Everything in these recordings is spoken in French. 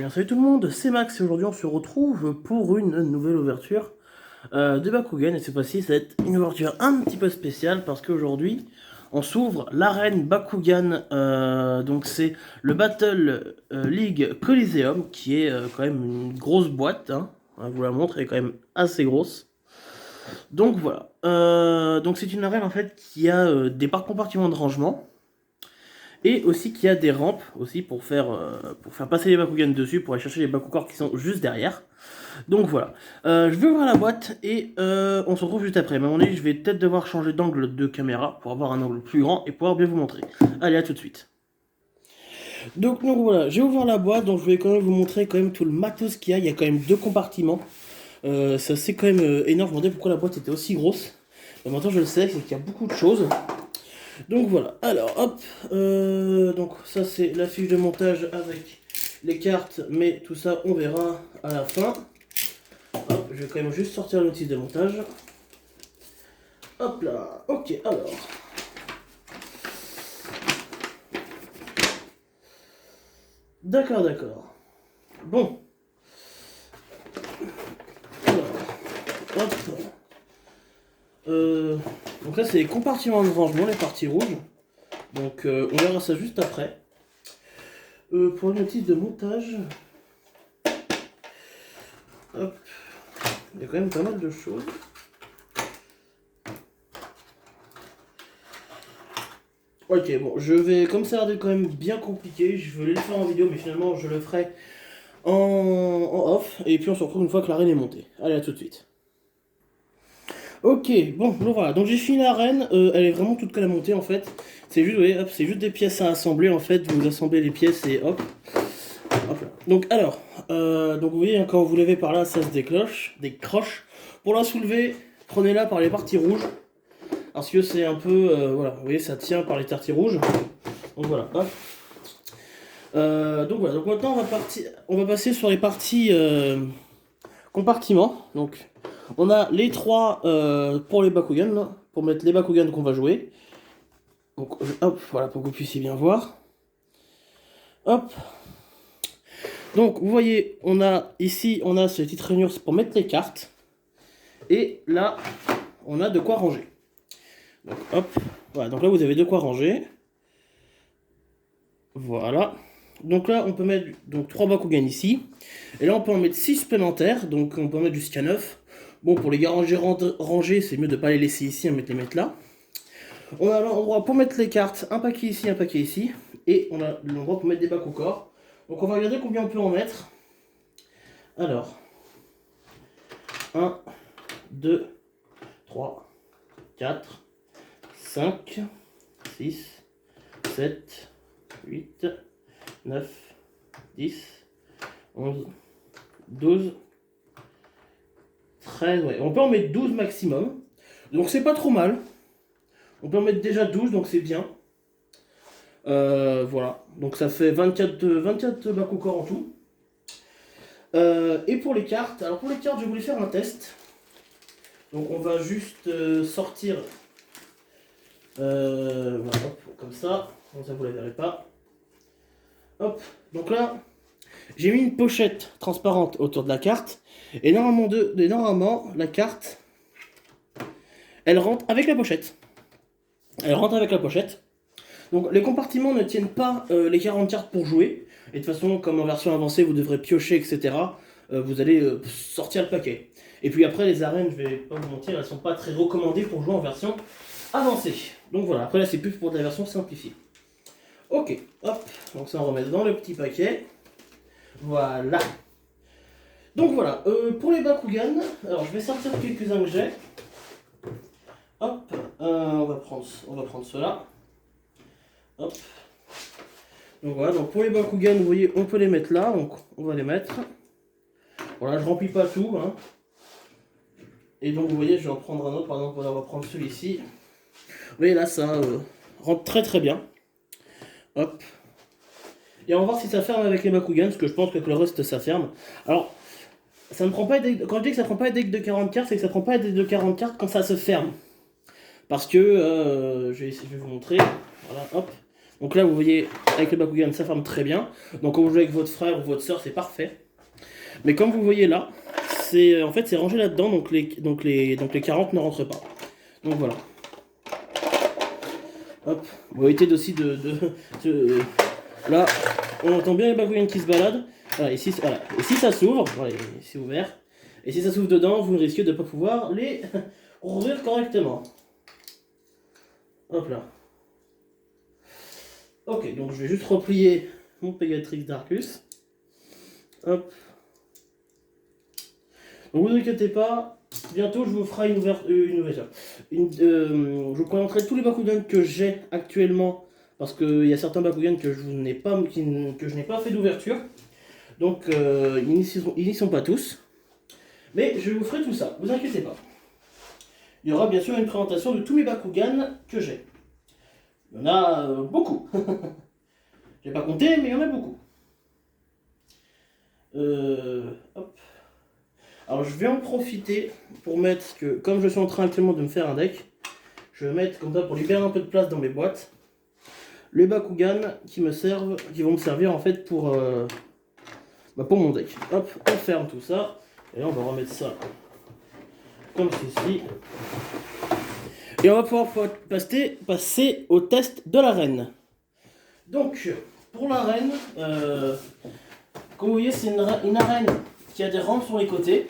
bien salut tout le monde, c'est Max et aujourd'hui on se retrouve pour une nouvelle ouverture de Bakugan et cette fois-ci ça va être une ouverture un petit peu spéciale parce qu'aujourd'hui on s'ouvre l'arène Bakugan, donc c'est le Battle League Coliseum qui est quand même une grosse boîte, hein. Je vous la montre, elle est quand même assez grosse. Donc voilà, donc c'est une arène en fait qui a des compartiments de rangement. Et aussi qu'il y a des rampes aussi pour faire passer les Bakugan dessus, pour aller chercher les Bakukors qui sont juste derrière. Donc voilà. Je vais ouvrir la boîte et on se retrouve juste après. Mais à mon avis, je vais peut-être devoir changer d'angle de caméra pour avoir un angle plus grand et pouvoir bien vous montrer. Allez, à tout de suite. Donc voilà, j'ai ouvert la boîte, donc je vais quand même vous montrer quand même tout le matos qu'il y a. Il y a quand même 2 compartiments. Ça c'est quand même énorme. Je me demandais pourquoi la boîte était aussi grosse. Mais maintenant je le sais, c'est qu'il y a beaucoup de choses. Donc voilà, alors hop, donc ça c'est la fiche de montage avec les cartes, mais tout ça on verra à la fin. Hop, je vais quand même juste sortir l'outil de montage. Hop là, ok, alors. D'accord. Bon. Alors, hop. Donc là c'est les compartiments de rangement, les parties rouges. Donc on verra ça juste après. Pour le notice de montage, hop, il y a quand même pas mal de choses. Ok, bon, je vais, comme ça a l'air d'être quand même bien compliqué, je voulais le faire en vidéo, mais finalement je le ferai en off, et puis on se retrouve une fois que l'arène est montée. Allez, à tout de suite. Ok, bon, voilà, donc j'ai fini l'arène, elle est vraiment toute que la montée en fait. C'est juste, oui, hop, c'est juste des pièces à assembler en fait, vous assemblez les pièces et hop. Hop là. Donc alors, donc vous voyez, hein, quand vous levez par là, ça se décroche. Pour la soulever, prenez-la par les parties rouges. Parce que c'est un peu, voilà, vous voyez, ça tient par les parties rouges. Donc voilà, hop. Donc voilà, donc maintenant on va passer sur les parties compartiments. Donc on a les 3 pour les Bakugan, là, pour mettre les Bakugan qu'on va jouer. Donc hop, voilà, pour que vous puissiez bien voir. Hop. Donc vous voyez, on a ici, on a ce petit rainure pour mettre les cartes. Et là, on a de quoi ranger. Donc hop, voilà, donc là vous avez de quoi ranger. Voilà. Donc là on peut mettre donc 3 Bakugan ici. Et là on peut en mettre 6 supplémentaires, donc on peut en mettre jusqu'à 9. Bon, pour les garanger rangés, c'est mieux de ne pas les laisser ici, de les mettre là. On a l'endroit pour mettre les cartes, un paquet ici, un paquet ici. Et on a l'endroit pour mettre des Bakukors. Donc on va regarder combien on peut en mettre. Alors, 1, 2, 3, 4, 5, 6, 7, 8, 9, 10, 11, 12, 13, ouais. On peut en mettre 12 maximum. Donc c'est pas trop mal. On peut en mettre déjà 12, donc c'est bien. Voilà. Donc ça fait 24 Bakukors en tout. Et pour les cartes, alors pour les cartes, je voulais faire un test. Donc on va juste sortir. Voilà, hop, comme ça vous la verrez pas. Hop, donc là, j'ai mis une pochette transparente autour de la carte. Et normalement, la carte, elle rentre avec la pochette. Donc les compartiments ne tiennent pas les 40 cartes pour jouer. Et de toute façon, comme en version avancée, vous devrez piocher, etc. Vous allez sortir le paquet. Et puis après, les arènes, je vais pas vous mentir, elles sont pas très recommandées pour jouer en version avancée. Donc voilà, après là, c'est plus pour de la version simplifiée. Ok, hop, donc ça on remet dans le petit paquet. Voilà. Donc voilà, pour les Bakugan, alors je vais sortir quelques-uns que j'ai. Hop, on va prendre cela. Hop. Donc voilà, donc pour les Bakugan, vous voyez, on peut les mettre là, donc on va les mettre. Voilà, je remplis pas tout, hein. Et donc vous voyez, je vais en prendre un autre, par exemple, voilà, on va prendre celui-ci. Vous voyez là, ça rentre très très bien. Hop. Et on va voir si ça ferme avec les Bakugan, parce que je pense que avec le reste ça ferme. Alors, ça ne prend pas quand je dis que ça prend pas un deck de 40 cartes, c'est que ça prend pas un deck de 40 cartes quand ça se ferme. Parce que, je vais vous montrer. Voilà, hop. Donc là, vous voyez, avec le Bakugan, ça ferme très bien. Donc quand vous jouez avec votre frère ou votre soeur, c'est parfait. Mais comme vous voyez là, c'est en fait c'est rangé là-dedans, donc les 40 ne rentrent pas. Donc voilà. Hop, on va éviter aussi Là, on entend bien les Bakugan qui se baladent. Voilà, ici, voilà. Et si ça s'ouvre, voilà, c'est ouvert. Et si ça s'ouvre dedans, vous risquez de ne pas pouvoir les ouvrir correctement. Hop là. Ok, donc je vais juste replier mon Pegatrix Darkus. Hop. Donc vous inquiétez pas, bientôt je vous ferai une ouverture. Je vous présenterai tous les Bakugan que j'ai actuellement, parce qu'il y a certains Bakugan que je n'ai pas, que je n'ai pas fait d'ouverture. Donc ils n'y sont pas tous. Mais je vous ferai tout ça, vous inquiétez pas. Il y aura bien sûr une présentation de tous mes Bakugan que j'ai. Il y en a beaucoup. J'ai pas compté, mais il y en a beaucoup. Hop. Alors je vais en profiter pour mettre que, comme je suis en train actuellement de me faire un deck, je vais mettre comme ça pour libérer un peu de place dans mes boîtes, les Bakugan qui vont me servir en fait pour mon deck. Hop, on ferme tout ça, et là on va remettre ça comme ceci. Et on va pouvoir passer au test de l'arène. Donc, pour l'arène, comme vous voyez, c'est une arène qui a des rampes sur les côtés.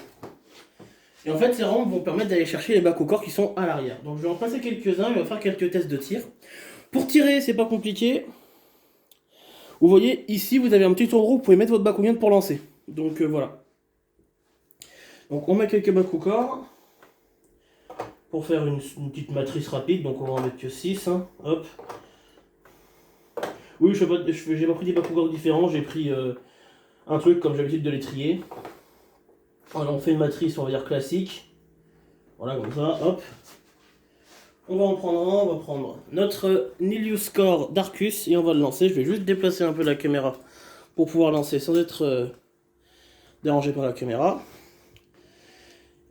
Et en fait, ces rampes vont permettre d'aller chercher les Bakugans qui sont à l'arrière. Donc, je vais en passer quelques-uns et on va faire quelques tests de tir. Pour tirer, c'est pas compliqué. Vous voyez, ici, vous avez un petit tour, vous pouvez mettre votre Bakugan pour lancer. Donc, voilà. Donc, on met quelques Bakugans pour faire une petite matrice rapide. Donc, on va en mettre que 6. Hein. Hop. Oui, j'ai pas pris des Bakugans différents, j'ai pris un truc comme j'ai l'habitude de les trier. Alors, on fait une matrice, on va dire classique. Voilà, comme ça, hop. On va en prendre un, on va prendre notre Nilius Core Darkus et on va le lancer. Je vais juste déplacer un peu la caméra pour pouvoir lancer sans être dérangé par la caméra.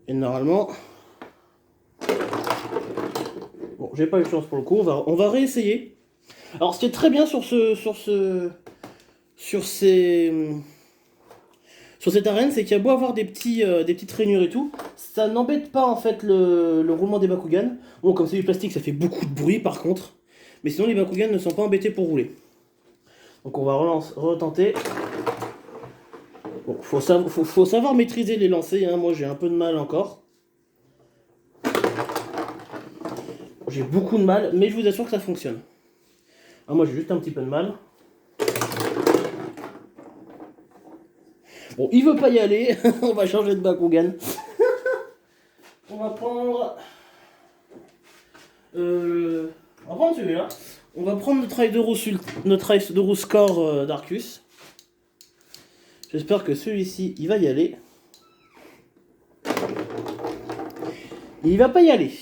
Et normalement... Bon, j'ai pas eu de chance pour le coup, on va réessayer. Alors, ce qui est très bien sur cette arène, c'est qu'il y a beau avoir des petites rainures et tout, ça n'embête pas en fait le roulement des Bakugan. Bon, comme c'est du plastique, ça fait beaucoup de bruit par contre. Mais sinon, les Bakugan ne sont pas embêtés pour rouler. Donc on va retenter. Bon, faut savoir maîtriser les lancers, hein. Moi j'ai un peu de mal encore. J'ai beaucoup de mal, mais je vous assure que ça fonctionne. Ah, moi j'ai juste un petit peu de mal. Bon, il veut pas y aller, on va changer de Bakugan. On va prendre... celui-là. On va prendre notre Raidorus Core Darkus. J'espère que celui-ci, il va y aller. Il va pas y aller.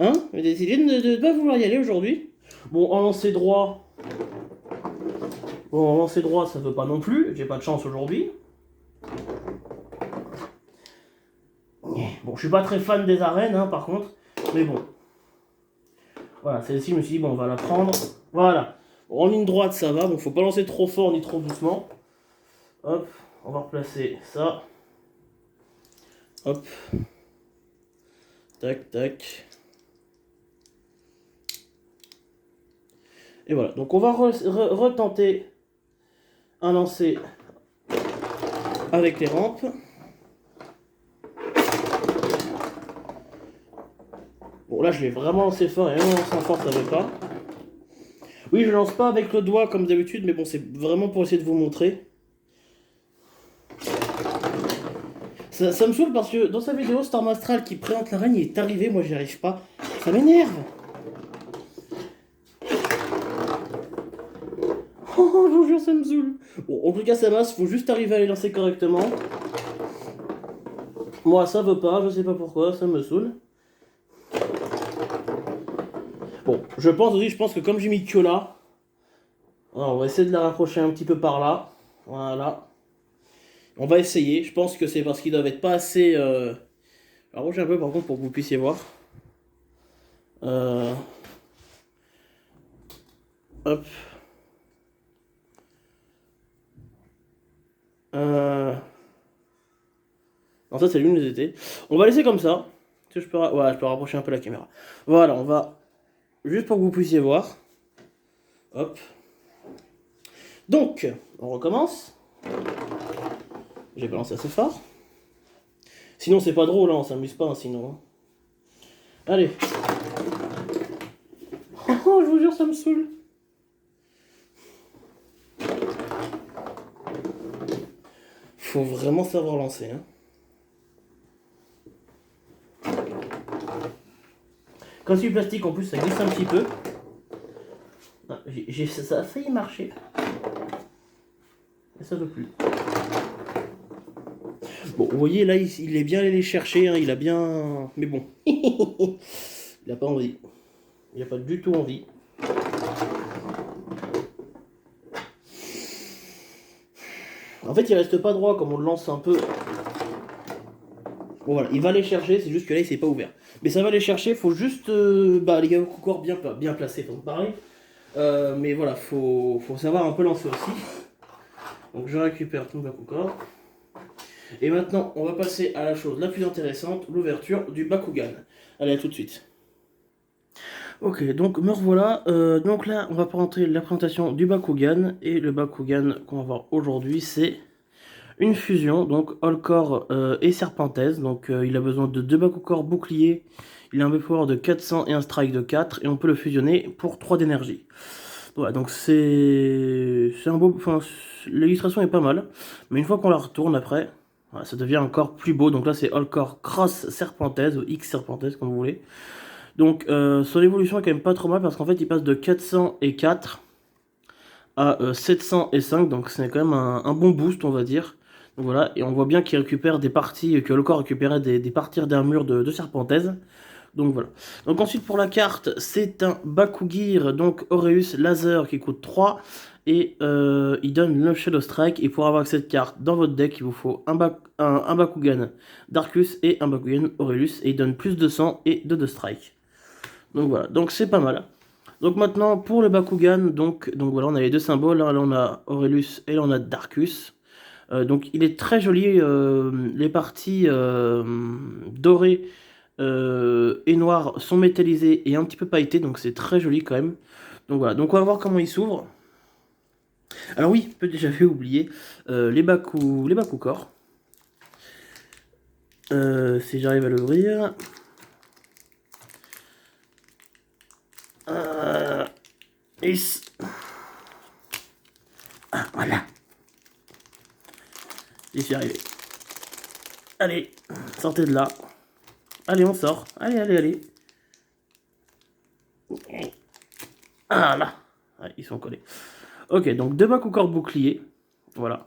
Hein? J'ai décidé de ne pas vouloir y aller aujourd'hui. Bon, en lancer droit... Bon, en lancer droit, ça veut pas non plus. J'ai pas de chance aujourd'hui. Bon, je suis pas très fan des arènes, hein, par contre. Mais bon. Voilà, celle-ci, je me suis dit, bon, on va la prendre. Voilà. Bon, en ligne droite, ça va. Bon, faut pas lancer trop fort ni trop doucement. Hop, on va replacer ça. Hop. Tac, tac. Et voilà. Donc, on va retenter un lancer avec les rampes. Bon, là, je l'ai vraiment lancé fort et même en lançant fort, ça ne veut pas. Oui, je lance pas avec le doigt comme d'habitude, mais bon, c'est vraiment pour essayer de vous montrer. Ça me saoule parce que dans sa vidéo, Storm Astral qui présente l'arène, il est arrivé, moi j'y arrive pas. Ça m'énerve. Oh, je vous jure, ça me saoule. Bon, en tout cas, ça passe, faut juste arriver à les lancer correctement. Moi, ça veut pas, je sais pas pourquoi, ça me saoule. Bon, je pense que comme j'ai mis que là, on va essayer de la rapprocher un petit peu par là. Voilà. On va essayer, je pense que c'est parce qu'ils doivent être pas assez... Rapprochez un peu par contre pour que vous puissiez voir. Hop. Non, ça c'est l'une des étés. On va laisser comme ça. Je peux, ouais, je peux rapprocher un peu la caméra. Voilà, on va... Juste pour que vous puissiez voir. Hop. Donc, on recommence. J'ai balancé assez fort. Sinon, c'est pas drôle, hein, on s'amuse pas, hein, sinon. Allez. Oh, je vous jure, ça me saoule. Faut vraiment savoir lancer, hein. Quand c'est du plastique, en plus, ça glisse un petit peu. Ah, ça a failli marcher. Mais ça ne veut plus. Bon, vous voyez, là, il est bien allé les chercher, hein, il a bien... Mais bon. Il n'a pas envie. Il n'a pas du tout envie. En fait, il reste pas droit, comme on le lance un peu. Bon, voilà, il va les chercher, c'est juste que là, il s'est pas ouvert. Mais ça va les chercher, faut juste... les gars, corps bien placés, faut me parler. Mais voilà, faut savoir un peu lancer aussi. Donc je récupère tout le Bakugan. Et maintenant, on va passer à la chose la plus intéressante, l'ouverture du Bakugan. Allez, à tout de suite. Ok, donc me revoilà. Donc là, on va présenter la présentation du Bakugan. Et le Bakugan qu'on va voir aujourd'hui, c'est une fusion, donc All-Core et Serpentez. Donc il a besoin de 2 Bakugan boucliers. Il a un B-Power de 400 et un Strike de 4. Et on peut le fusionner pour 3 d'énergie. Voilà, donc c'est un beau... Enfin, l'illustration est pas mal. Mais une fois qu'on la retourne après, voilà, ça devient encore plus beau. Donc là, c'est All-Core Cross Serpentez, ou X Serpentez, comme vous voulez. Donc son évolution est quand même pas trop mal, parce qu'en fait, il passe de 400 et 4 à 700 et 5. Donc c'est quand même un bon boost, on va dire. Donc voilà, et on voit bien qu'il récupère des parties, que All-Core récupérait des parties d'armure de Serpentez. Donc voilà. Donc ensuite pour la carte, c'est un Bakugir, donc Aureus Laser qui coûte 3. Et il donne le Shadow Strike. Et pour avoir cette carte dans votre deck, il vous faut un Bakugan Darkus et un Bakugan Aureus. Et il donne plus de 100 et de Strike. Donc voilà, donc c'est pas mal. Donc maintenant pour le Bakugan, donc voilà, on a les deux symboles. Là on a Aurelius et là on a Darkus. Donc il est très joli, les parties dorées et noires sont métallisées et un petit peu pailletées, donc c'est très joli quand même. Donc voilà, donc on va voir comment il s'ouvre. Alors oui, j'avais oublié les Bakukor. Si j'arrive à l'ouvrir. Ah, voilà. J'y suis arrivé. Allez, sortez de là. Allez, on sort. Allez, allez, allez. Ah là. Ouais, ils sont collés. Ok, donc 2 Bakukor boucliers. Voilà.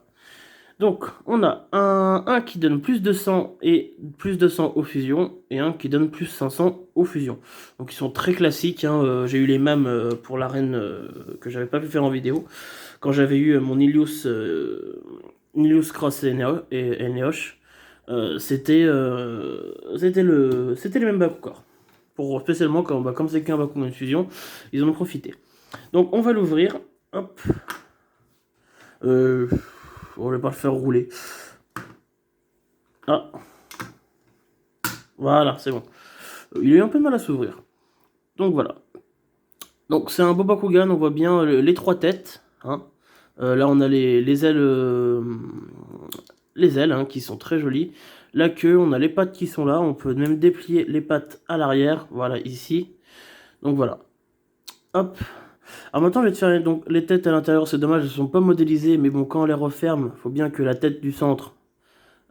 Donc, on a un qui donne plus de 100 et plus de 100 aux fusions, et un qui donne plus 500 aux fusions. Donc, ils sont très classiques. Hein. J'ai eu les mêmes pour l'arène que j'avais pas pu faire en vidéo. Quand j'avais eu mon Ilius Cross et Neosh, c'était les mêmes Bakukor. Pour spécialement comme c'est qu'un Bakugan de fusion, ils en ont profité. Donc, on va l'ouvrir. Hop. On va pas le faire rouler. Ah. Voilà, c'est bon. Il a eu un peu de mal à s'ouvrir. Donc voilà. Donc c'est un beau Bakugan, on voit bien les 3 têtes. Hein. Là on a les ailes hein, qui sont très jolies. La queue, on a les pattes qui sont là. On peut même déplier les pattes à l'arrière. Voilà, ici. Donc voilà. Hop. Alors maintenant je vais te faire donc, les têtes à l'intérieur. C'est dommage, elles ne sont pas modélisées. Mais bon, quand on les referme, il faut bien que la tête du centre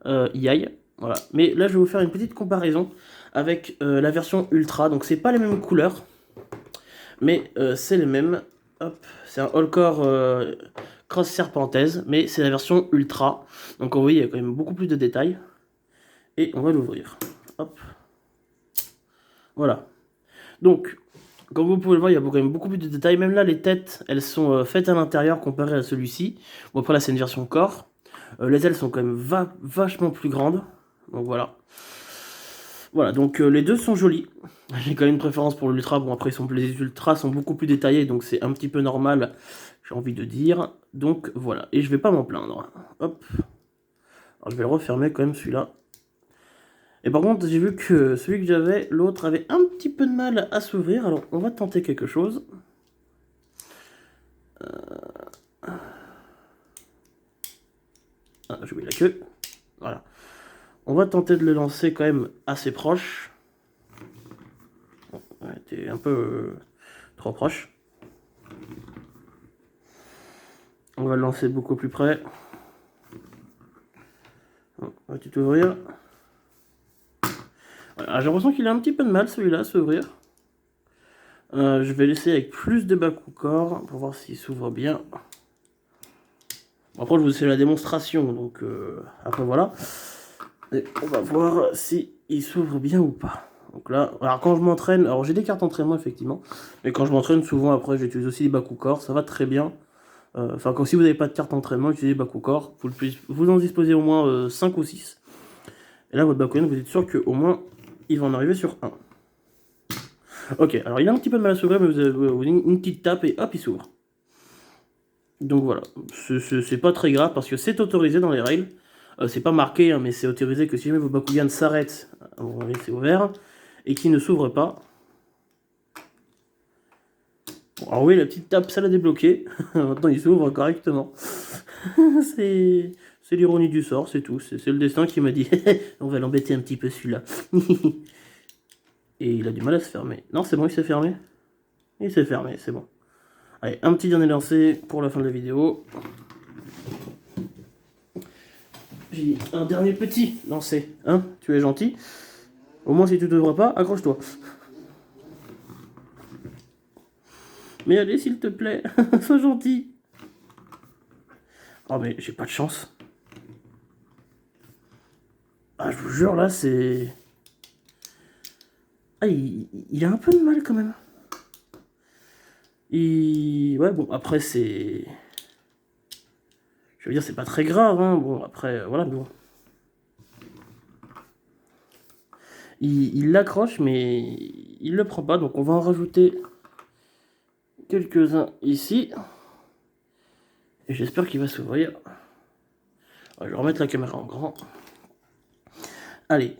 y aille. Voilà. Mais là je vais vous faire une petite comparaison avec la version Ultra. Donc c'est pas les mêmes couleurs. Mais c'est les mêmes. Hop. C'est un All-Core Cross Serpentez. Mais c'est la version Ultra. Donc vous voyez, il y a quand même beaucoup plus de détails. Et on va l'ouvrir. Hop. Voilà. Donc, comme vous pouvez le voir, il y a quand même beaucoup plus de détails. Même là, les têtes, elles sont faites à l'intérieur comparé à celui-ci. Bon, après là, c'est une version corps. Les ailes sont quand même vachement plus grandes. Donc voilà. Voilà, donc les deux sont jolis. J'ai quand même une préférence pour l'Ultra. Bon, après, les Ultras sont beaucoup plus détaillés, donc c'est un petit peu normal, j'ai envie de dire. Donc voilà, et je vais pas m'en plaindre. Hop. Alors, je vais le refermer quand même, celui-là. Et par contre, j'ai vu que celui que j'avais, l'autre avait un petit peu de mal à s'ouvrir. Alors, on va tenter quelque chose. Ah, j'ai oublié la queue. Voilà. On va tenter de le lancer quand même assez proche. Bon, ouais, t'es un peu trop proche. On va le lancer beaucoup plus près. Bon, va-tu t'ouvrir? Voilà, j'ai l'impression qu'il a un petit peu de mal celui-là à s'ouvrir. Je vais laisser avec plus de Bakucor pour voir s'il s'ouvre bien. Après, je vous fais la démonstration, donc après voilà. Et on va voir si il s'ouvre bien ou pas. Donc là, alors quand je m'entraîne, alors j'ai des cartes d'entraînement effectivement, mais quand je m'entraîne souvent après j'utilise aussi les Bakucor, ça va très bien. Enfin, quand si vous n'avez pas de carte d'entraînement, utilisez Bakucor, vous en disposez au moins 5 ou 6. Et là, votre Bakugan, vous êtes sûr qu'au moins il va en arriver sur 1. Ok, alors il a un petit peu de mal à s'ouvrir, mais vous avez une petite tape et hop, il s'ouvre. Donc voilà, c'est pas très grave parce que c'est autorisé dans les règles. C'est pas marqué, hein, mais c'est autorisé que si jamais vos Bakugan s'arrêtent, vous c'est ouvert, et qu'ils ne s'ouvrent pas. Bon, alors oui, la petite tape, ça l'a débloqué. Maintenant, il s'ouvre correctement. c'est l'ironie du sort, c'est tout. C'est le destin qui m'a dit on va l'embêter un petit peu celui-là. Et il a du mal à se fermer. Non, c'est bon, il s'est fermé. Il s'est fermé, c'est bon. Allez, un petit dernier lancé pour la fin de la vidéo. J'ai un dernier petit lancé. Hein, tu es gentil. Au moins, si tu ne devrais pas, accroche-toi. Mais allez, s'il te plaît, sois gentil. Oh, mais j'ai pas de chance. Ah, je vous jure, là, c'est... Ah, il a un peu de mal, quand même. Ouais, bon, après, c'est... Je veux dire, c'est pas très grave, hein. Bon, après, voilà, bon. Il l'accroche, mais il le prend pas, donc on va en rajouter quelques-uns ici. Et j'espère qu'il va s'ouvrir. Je vais remettre la caméra en grand. Allez.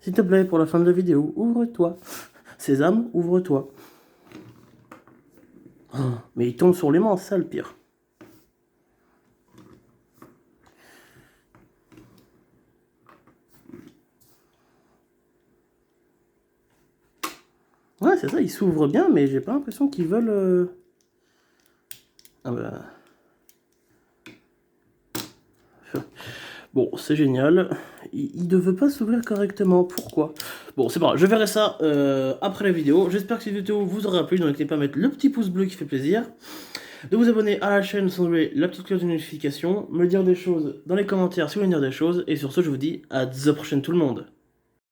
S'il te plaît, pour la fin de la vidéo, ouvre-toi. Sésame, ouvre-toi. Oh, mais il tombe sur les mains, c'est ça le pire. Ouais, c'est ça, il s'ouvre bien, mais j'ai pas l'impression qu'ils veulent... Ah bah... Bon, c'est génial. Il ne veut pas s'ouvrir correctement. Pourquoi? Bon, c'est pas grave. Je verrai ça après la vidéo. J'espère que cette vidéo vous aura plu. Donc, n'hésitez pas à mettre le petit pouce bleu qui fait plaisir. De vous abonner à la chaîne sans oublier la petite cloche de notification. Me dire des choses dans les commentaires si vous voulez dire des choses. Et sur ce, je vous dis à la prochaine tout le monde.